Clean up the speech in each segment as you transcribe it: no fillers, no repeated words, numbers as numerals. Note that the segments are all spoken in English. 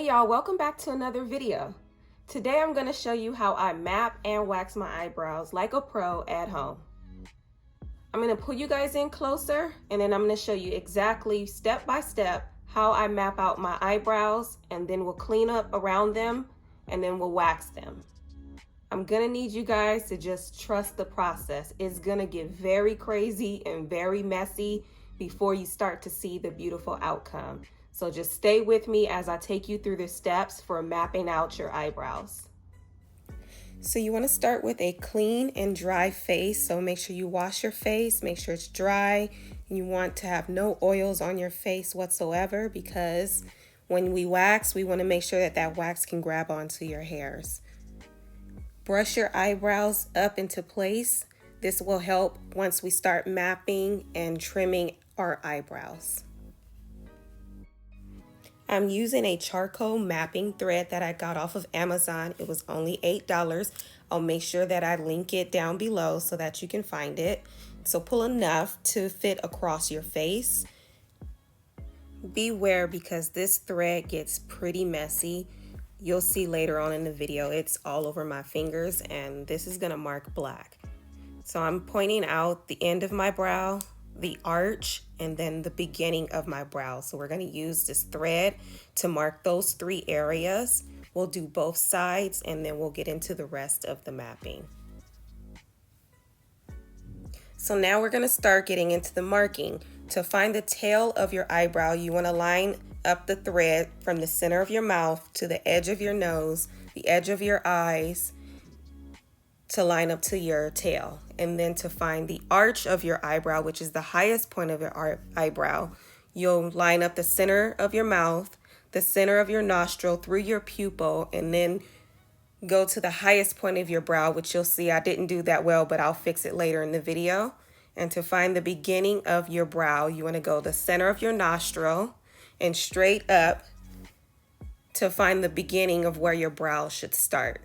Hey y'all, welcome back to another video. Today I'm going to show you how I map and wax my eyebrows like a pro at home. I'm going to pull you guys in closer and then I'm going to show you exactly step by step how I map out my eyebrows, and then we'll clean up around them and then we'll wax them. I'm going to need you guys to just trust the process. It's going to get very crazy and very messy before you start to see the beautiful outcome. So just stay with me as I take you through the steps for mapping out your eyebrows. So you want to start with a clean and dry face. So make sure you wash your face, make sure it's dry. You want to have no oils on your face whatsoever, because when we wax, we want to make sure that that wax can grab onto your hairs. Brush your eyebrows up into place. This will help once we start mapping and trimming our eyebrows. I'm using a charcoal mapping thread that I got off of Amazon. It was only $8. I'll make sure that I link it down below so that you can find it. So pull enough to fit across your face. Beware, because this thread gets pretty messy. You'll see later on in the video, it's all over my fingers and this is gonna mark black. So I'm pointing out the end of my brow, the arch, and then the beginning of my brow. So we're going to use this thread to mark those three areas. We'll do both sides and then we'll get into the rest of the mapping. So now we're going to start getting into the marking. To find the tail of your eyebrow, you want to line up the thread from the center of your mouth to the edge of your nose, the edge of your eyes, to line up to your tail. And then to find the arch of your eyebrow, which is the highest point of your eyebrow, you'll line up the center of your mouth, the center of your nostril through your pupil, and then go to the highest point of your brow, which you'll see I didn't do that well, but I'll fix it later in the video. And to find the beginning of your brow, you want to go the center of your nostril and straight up to find the beginning of where your brow should start.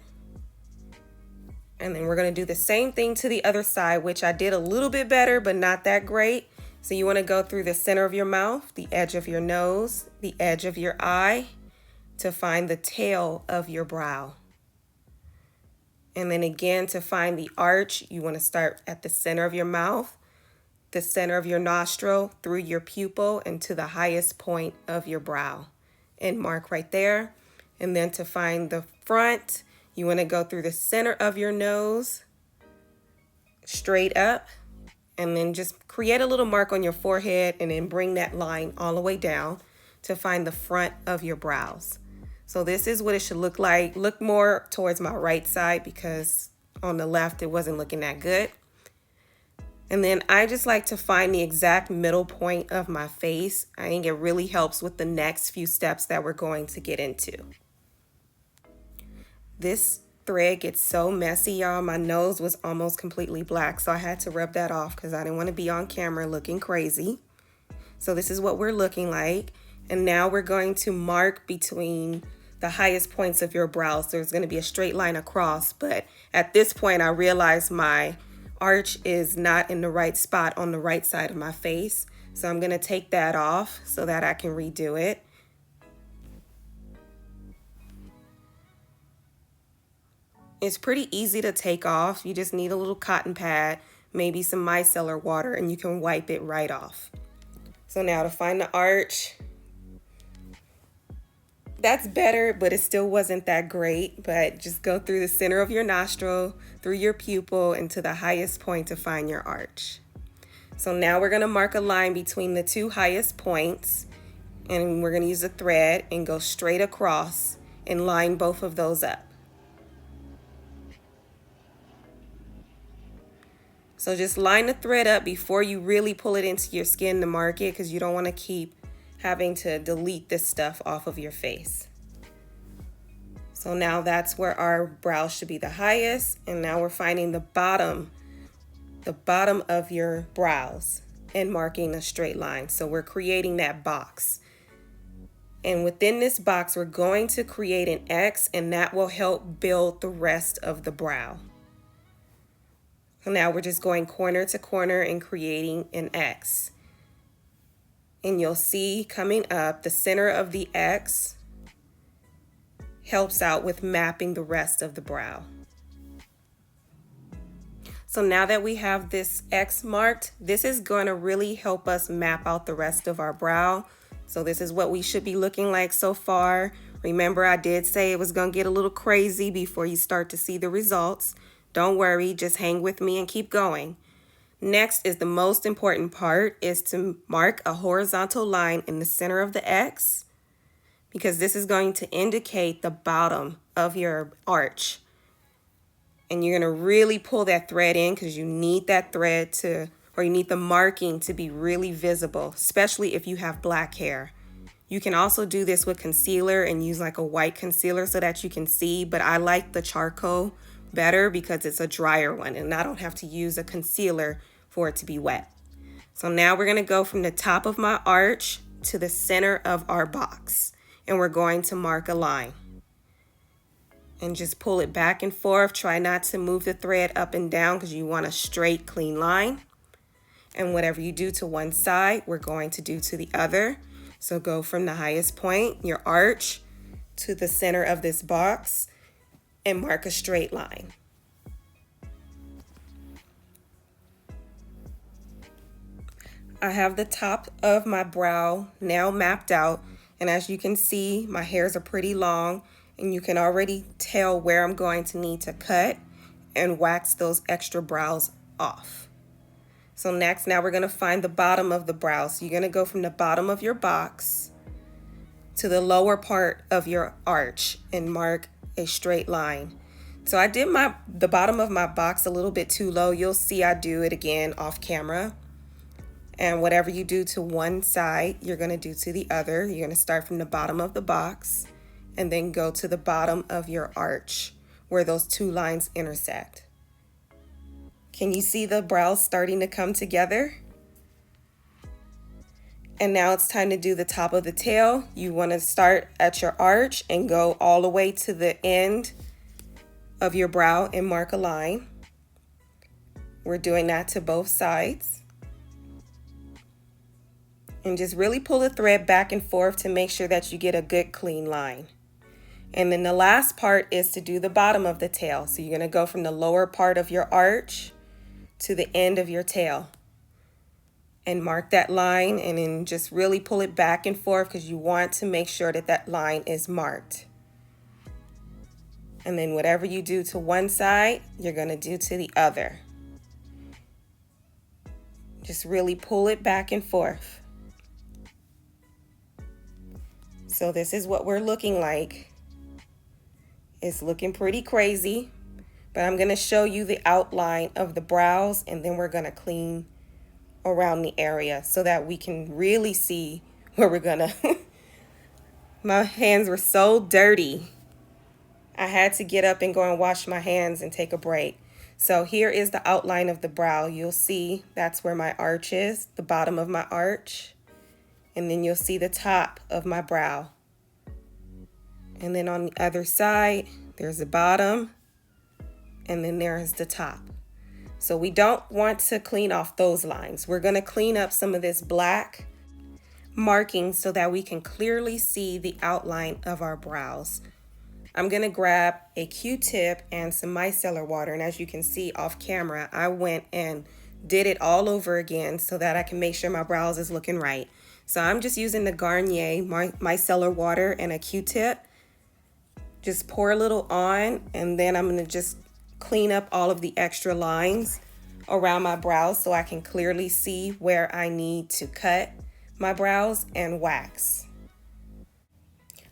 And then we're going to do the same thing to the other side, which I did a little bit better, but not that great. So you want to go through the center of your mouth, the edge of your nose, the edge of your eye, to find the tail of your brow. And then again, to find the arch, you want to start at the center of your mouth, the center of your nostril, through your pupil, and to the highest point of your brow. And mark right there. And then to find the front, you want to go through the center of your nose, straight up, and then just create a little mark on your forehead and then bring that line all the way down to find the front of your brows. So this is what it should look like. Look more towards my right side because on the left it wasn't looking that good. And then I just like to find the exact middle point of my face. I think it really helps with the next few steps that we're going to get into. This thread gets so messy, y'all. My nose was almost completely black, so I had to rub that off because I didn't want to be on camera looking crazy. So this is what we're looking like. And now we're going to mark between the highest points of your brows. There's going to be a straight line across, but at this point I realized my arch is not in the right spot on the right side of my face. So I'm going to take that off so that I can redo it. It's pretty easy to take off. You just need a little cotton pad, maybe some micellar water, and you can wipe it right off. So now to find the arch, that's better, but it still wasn't that great. But just go through the center of your nostril, through your pupil, and to the highest point to find your arch. So now we're gonna mark a line between the two highest points, and we're gonna use a thread and go straight across and line both of those up. So just line the thread up before you really pull it into your skin to mark it, because you don't want to keep having to delete this stuff off of your face. So now that's where our brow should be the highest, and now we're finding the bottom of your brows and marking a straight line. So we're creating that box. And within this box, we're going to create an X, and that will help build the rest of the brow. So now we're just going corner to corner and creating an X. And you'll see coming up the center of the X helps out with mapping the rest of the brow. So now that we have this X marked, this is going to really help us map out the rest of our brow. So this is what we should be looking like so far. Remember, I did say it was going to get a little crazy before you start to see the results. Don't worry, just hang with me and keep going. Next is the most important part, is to mark a horizontal line in the center of the X, because this is going to indicate the bottom of your arch. And you're going to really pull that thread in because you need that thread to, or you need the marking to be really visible, especially if you have black hair. You can also do this with concealer and use like a white concealer so that you can see, but I like the charcoal better because it's a drier one and I don't have to use a concealer for it to be wet. So now we're going to go from the top of my arch to the center of our box, and we're going to mark a line. And just pull it back and forth. Try not to move the thread up and down because you want a straight, clean line. And whatever you do to one side, we're going to do to the other. So go from the highest point, your arch, to the center of this box and mark a straight line. I have the top of my brow now mapped out, and as you can see, my hairs are pretty long, and you can already tell where I'm going to need to cut and wax those extra brows off. So next, now we're going to find the bottom of the brow. So you're going to go from the bottom of your box to the lower part of your arch and mark a straight line. So I did the bottom of my box a little bit too low. You'll see I do it again off camera. And whatever you do to one side, you're going to do to the other. You're going to start from the bottom of the box and then go to the bottom of your arch where those two lines intersect. Can you see the brows starting to come together? And now it's time to do the top of the tail. You want to start at your arch and go all the way to the end of your brow and mark a line. We're doing that to both sides. And just really pull the thread back and forth to make sure that you get a good clean line. And then the last part is to do the bottom of the tail. So you're going to go from the lower part of your arch to the end of your tail and mark that line, and then just really pull it back and forth because you want to make sure that that line is marked. And then whatever you do to one side, you're going to do to the other. Just really pull it back and forth. So this is what we're looking like. It's looking pretty crazy, but I'm going to show you the outline of the brows, and then we're going to clean around the area so that we can really see where we're going to. My hands were so dirty. I had to get up and go and wash my hands and take a break. So here is the outline of the brow. You'll see that's where my arch is, the bottom of my arch. And then you'll see the top of my brow. And then on the other side, there's the bottom, and then there's the top. So we don't want to clean off those lines. We're going to clean up some of this black marking so that we can clearly see the outline of our brows. I'm going to grab a Q-tip and some micellar water, and as you can see off camera, I went and did it all over again so that I can make sure my brows is looking right. So I'm just using the Garnier micellar water and a Q-tip. Just pour a little on, and then I'm going to just clean up all of the extra lines around my brows so I can clearly see where I need to cut my brows and wax.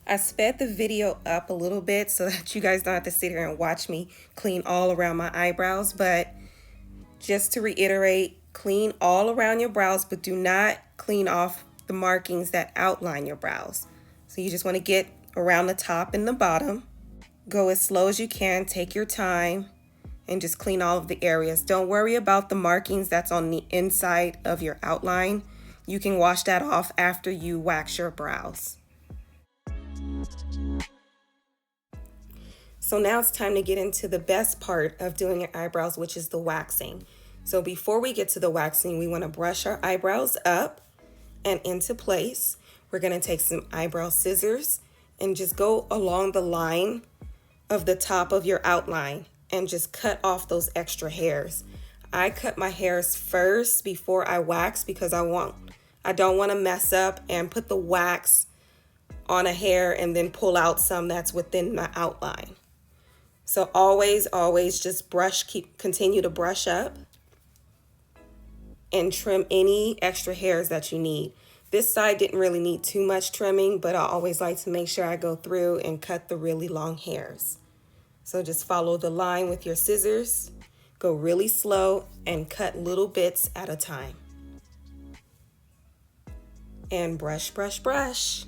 I sped the video up a little bit so that you guys don't have to sit here and watch me clean all around my eyebrows, but just to reiterate, clean all around your brows, but do not clean off the markings that outline your brows. So you just want to get around the top and the bottom. Go as slow as you can, take your time, and just clean all of the areas. Don't worry about the markings that's on the inside of your outline. You can wash that off after you wax your brows. So now it's time to get into the best part of doing your eyebrows, which is the waxing. So before we get to the waxing, we want to brush our eyebrows up and into place. We're going to take some eyebrow scissors and just go along the line of the top of your outline and just cut off those extra hairs. I cut my hairs first before I wax because I don't want to mess up and put the wax on a hair and then pull out some that's within my outline. So always just continue to brush up and trim any extra hairs that you need. This side didn't really need too much trimming, but I always like to make sure I go through and cut the really long hairs. So just follow the line with your scissors, go really slow, and cut little bits at a time. And brush, brush, brush.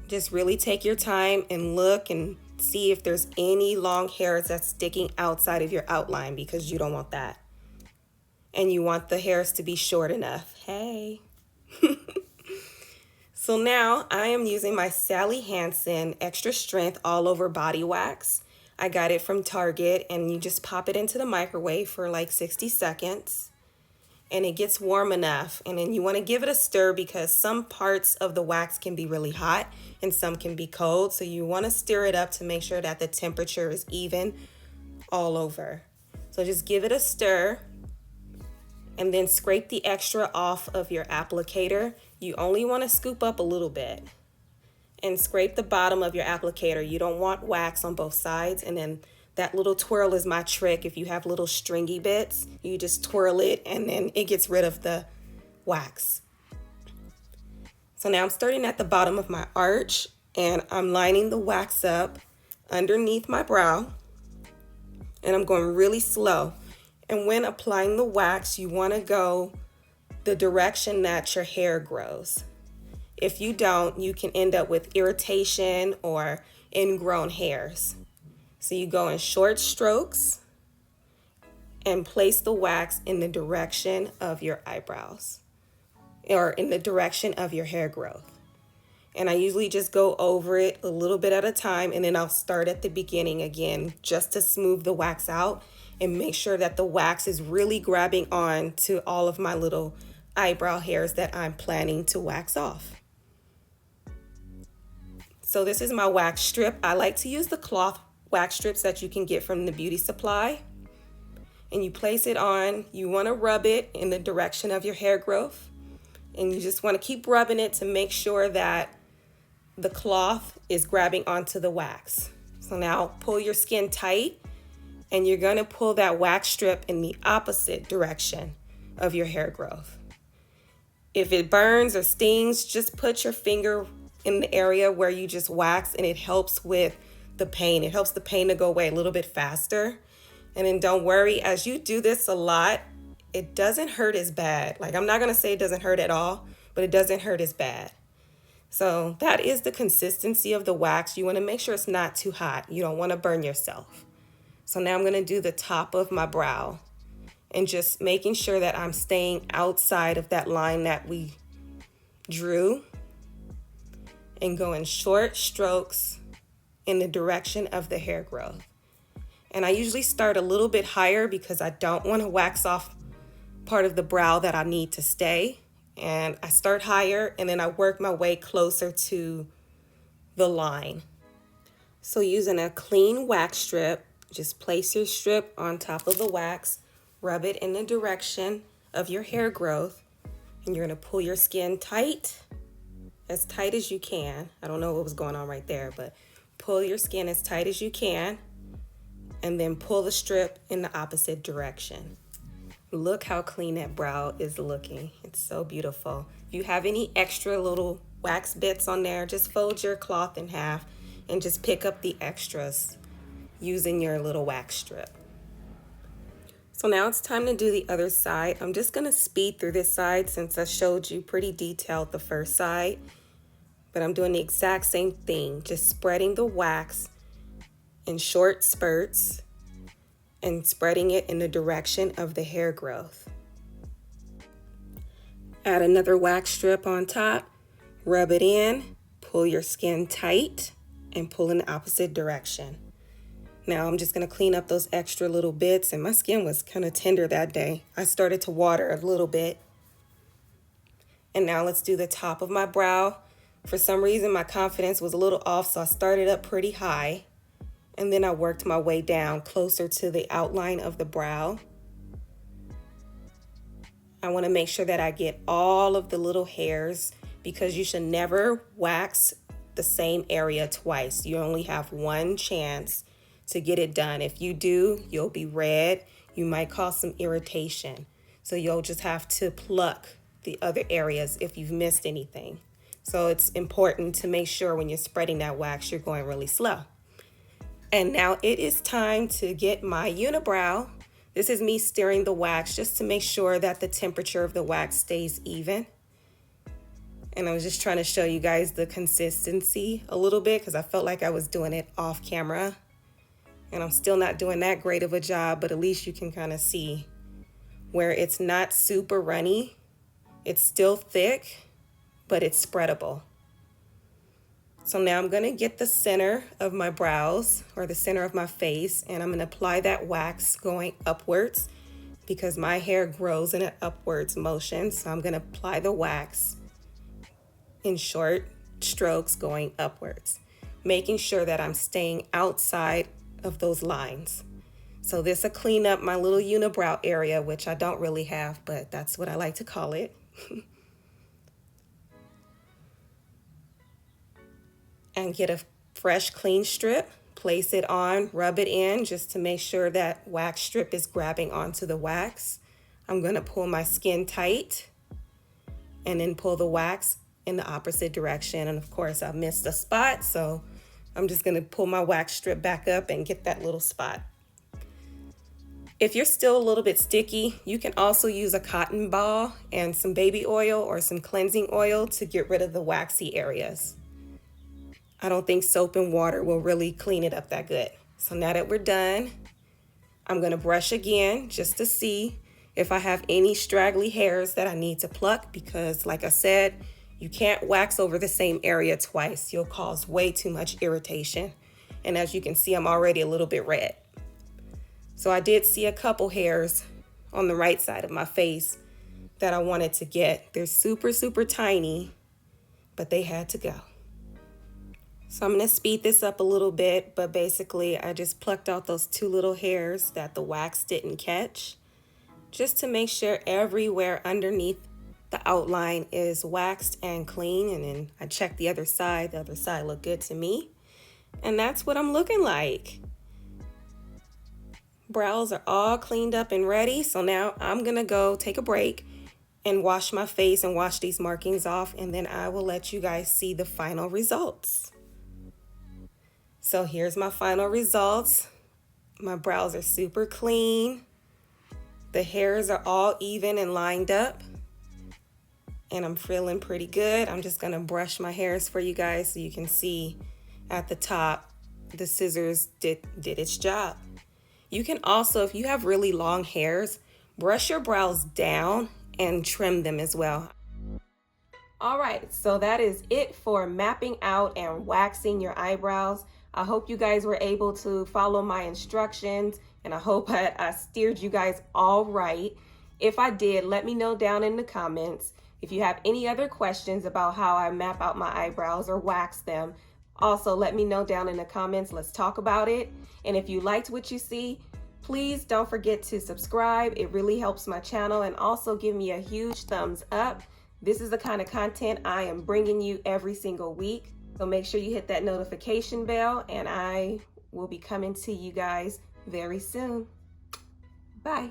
Just really take your time and look and see if there's any long hairs that's sticking outside of your outline, because you don't want that. And you want the hairs to be short enough. Hey. So now I am using my Sally Hansen Extra Strength All Over Body Wax. I got it from Target, and you just pop it into the microwave for like 60 seconds. And it gets warm enough, and then you want to give it a stir because some parts of the wax can be really hot and some can be cold. So you want to stir it up to make sure that the temperature is even all over. So just give it a stir and then scrape the extra off of your applicator. You only want to scoop up a little bit and scrape the bottom of your applicator. You don't want wax on both sides. And then that little twirl is my trick. If you have little stringy bits, you just twirl it and then it gets rid of the wax. So now I'm starting at the bottom of my arch and I'm lining the wax up underneath my brow, and I'm going really slow. And when applying the wax, you want to go the direction that your hair grows. If you don't, you can end up with irritation or ingrown hairs. So you go in short strokes and place the wax in the direction of your eyebrows or in the direction of your hair growth. And I usually just go over it a little bit at a time, and then I'll start at the beginning again just to smooth the wax out and make sure that the wax is really grabbing on to all of my little eyebrow hairs that I'm planning to wax off. So this is my wax strip. I like to use the cloth wax strips that you can get from the beauty supply. And you place it on, you want to rub it in the direction of your hair growth. And you just want to keep rubbing it to make sure that the cloth is grabbing onto the wax. So now pull your skin tight, and you're going to pull that wax strip in the opposite direction of your hair growth. If it burns or stings, just put your finger in the area where you just wax, and it helps with the pain. It helps the pain to go away a little bit faster. And then don't worry, as you do this a lot, it doesn't hurt as bad. Like, I'm not going to say it doesn't hurt at all, but it doesn't hurt as bad. So that is the consistency of the wax. You want to make sure it's not too hot. You don't want to burn yourself. So now I'm going to do the top of my brow and just making sure that I'm staying outside of that line that we drew, and go in short strokes in the direction of the hair growth. And I usually start a little bit higher because I don't want to wax off part of the brow that I need to stay. And I start higher, and then I work my way closer to the line. So using a clean wax strip, just place your strip on top of the wax, rub it in the direction of your hair growth, and you're going to pull your skin tight as you can. I don't know what was going on right there, but pull your skin as tight as you can, and then pull the strip in the opposite direction. Look how clean that brow is looking. It's so beautiful. If you have any extra little wax bits on there, just fold your cloth in half and just pick up the extras using your little wax strip. So now it's time to do the other side. I'm just gonna speed through this side since I showed you pretty detailed the first side, but I'm doing the exact same thing, just spreading the wax in short spurts and spreading it in the direction of the hair growth. Add another wax strip on top, rub it in, pull your skin tight, and pull in the opposite direction. Now I'm just gonna clean up those extra little bits, and my skin was kind of tender that day. I started to water a little bit. And now let's do the top of my brow. For some reason, my confidence was a little off, so I started up pretty high, and then I worked my way down closer to the outline of the brow. I want to make sure that I get all of the little hairs, because you should never wax the same area twice. You only have one chance to get it done. If you do, you'll be red. You might cause some irritation. So you'll just have to pluck the other areas if you've missed anything. So it's important to make sure when you're spreading that wax, you're going really slow. And now it is time to get my unibrow. This is me stirring the wax just to make sure that the temperature of the wax stays even. And I was just trying to show you guys the consistency a little bit, because I felt like I was doing it off camera. And I'm still not doing that great of a job, but at least you can kind of see where it's not super runny. It's still thick, but it's spreadable. So now I'm gonna get the center of my brows, or the center of my face, and I'm gonna apply that wax going upwards, because my hair grows in an upwards motion. So I'm gonna apply the wax in short strokes going upwards, making sure that I'm staying outside of those lines. So this will clean up my little unibrow area, which I don't really have, but that's what I like to call it. And get a fresh clean strip, place it on, rub it in just to make sure that wax strip is grabbing onto the wax. I'm gonna pull my skin tight and then pull the wax in the opposite direction. And of course I missed a spot, so I'm just gonna pull my wax strip back up and get that little spot. If you're still a little bit sticky, you can also use a cotton ball and some baby oil or some cleansing oil to get rid of the waxy areas. I don't think soap and water will really clean it up that good. So now that we're done, I'm gonna brush again just to see if I have any straggly hairs that I need to pluck, because like I said, you can't wax over the same area twice. You'll cause way too much irritation. And as you can see, I'm already a little bit red. So I did see a couple hairs on the right side of my face that I wanted to get. They're super, super tiny, but they had to go. So I'm gonna speed this up a little bit, but basically I just plucked out those two little hairs that the wax didn't catch, just to make sure everywhere underneath the outline is waxed and clean. And then I checked the other side looked good to me. And that's what I'm looking like. Brows are all cleaned up and ready. So now I'm gonna go take a break and wash my face and wash these markings off, and then I will let you guys see the final results. So here's my final results. My brows are super clean. The hairs are all even and lined up, and I'm feeling pretty good. I'm just gonna brush my hairs for you guys so you can see at the top, the scissors did its job. You can also, if you have really long hairs, brush your brows down and trim them as well. All right, so that is it for mapping out and waxing your eyebrows. I hope you guys were able to follow my instructions, and I hope I steered you guys all right. If I did, let me know down in the comments. If you have any other questions about how I map out my eyebrows or wax them, also let me know down in the comments. Let's talk about it. And if you liked what you see, please don't forget to subscribe. It really helps my channel, and also give me a huge thumbs up. This is the kind of content I am bringing you every single week. So make sure you hit that notification bell, and I will be coming to you guys very soon. Bye.